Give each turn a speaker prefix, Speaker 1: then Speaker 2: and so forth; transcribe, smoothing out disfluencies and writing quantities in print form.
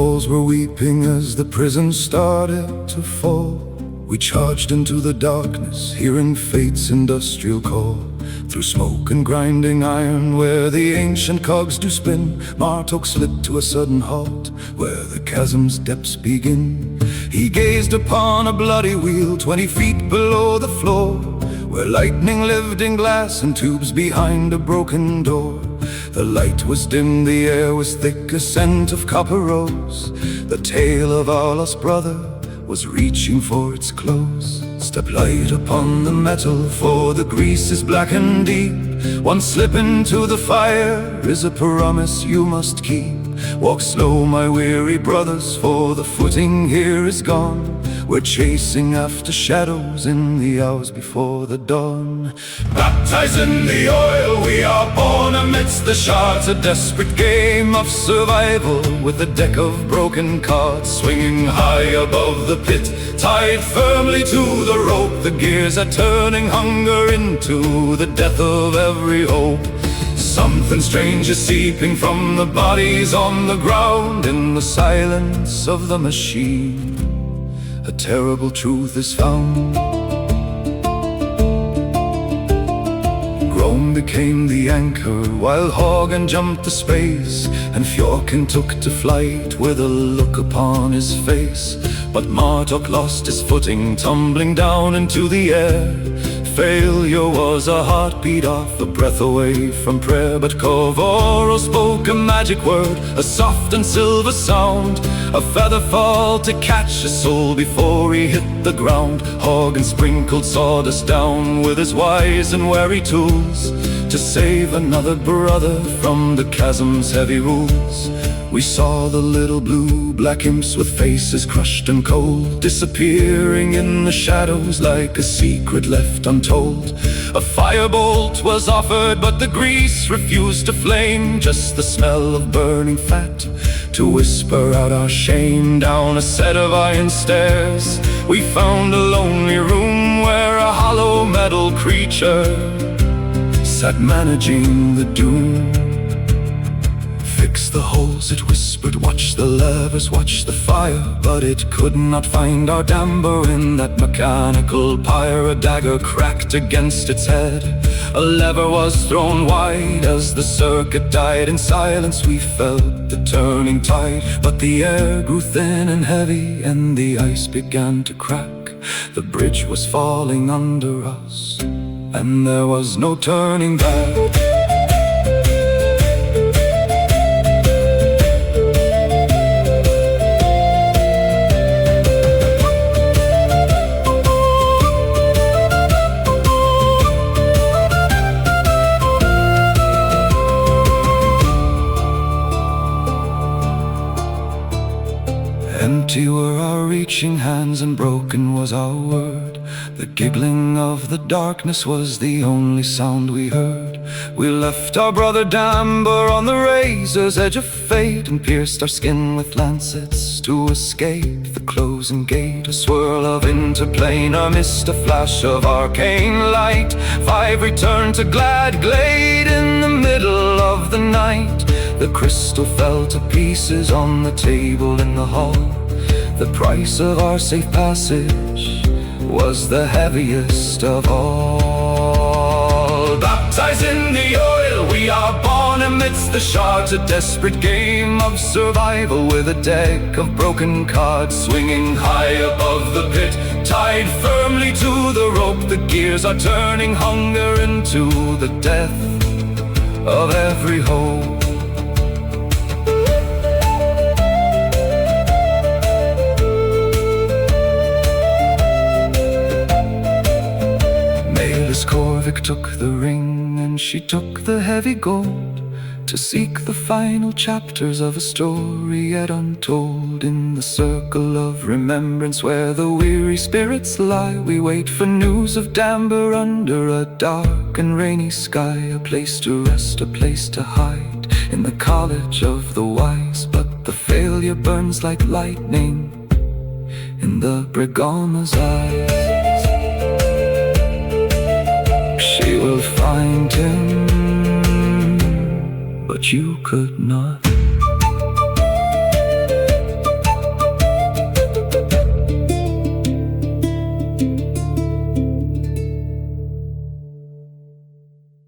Speaker 1: walls were weeping as the prison started to fall. We charged into the darkness, hearing fate's industrial call. Through smoke and grinding iron, where the ancient cogs do spin, Martok slid to a sudden halt, where the chasm's depths begin. He gazed upon a bloody wheel 20 feet below the floor, where lightning lived in glass and tubes behind a broken door. The light was dim, the air was thick, a scent of copper rose. The tale of our lost brother was reaching for its close. Step light upon the metal, for the grease is black and deep. One slip into the fire is a promise you must keep. Walk slow, my weary brothers, for the footing here is gone. We're chasing after shadows in the hours before the dawn. Baptized in the oil, we are born amidst the shards. A desperate game of survival, with a deck of broken cards swinging high above the pit, tied firmly to the rope. The gears are turning hunger into the death of every hope. Something strange is seeping from the bodies on the ground. In the silence of the machine, a terrible truth is found. Rome became the anchor, while Hagen jumped the space, and Fjorkin took to flight with a look upon his face. But Martok lost his footing, tumbling down into the air. Failure was a heartbeat off, a breath away from prayer. But Kovoro spoke a magic word, a soft and silver sound, a feather fall to catch his soul before he hit the ground. Hagen sprinkled sawdust down with his wise and wary tools, to save another brother from the chasm's heavy rules. We saw the little blue-black imps with faces crushed and cold, disappearing in the shadows like a secret left untold. A firebolt was offered, but the grease refused to flame, just the smell of burning fat to whisper out our shame. Down a set of iron stairs, we found a lonely room where a hollow metal creature sat managing the doom. Fix the holes, it whispered, watch the levers, watch the fire. But it could not find our Damber in that mechanical pyre. A dagger cracked against its head, a lever was thrown wide. As the circuit died in silence, we felt the turning tide. But the air grew thin and heavy, and the ice began to crack. The bridge was falling under us, and there was no turning back. Empty were our reaching hands, and broken was our word. The giggling of the darkness was the only sound we heard. We left our brother Damber on the razor's edge of fate, and pierced our skin with lancets to escape the closing gate. A swirl of interplanar mist, a flash of arcane light. 5 returned to glad glade in the middle of the night. The crystal fell to pieces on the table in the hall. The price of our safe passage was the heaviest of all. Baptized in the oil, we are born amidst the shards. A desperate game of survival, with a deck of broken cards swinging high above the pit, tied firmly to the rope. The gears are turning hunger into the death of every hope. Corvic took the ring, and she took the heavy gold, to seek the final chapters of a story yet untold. In the circle of remembrance where the weary spirits lie, we wait for news of Damber under a dark and rainy sky. A place to rest, a place to hide, in the college of the wise. But the failure burns like lightning in the Brigama's eyes. She will find him, but you could not.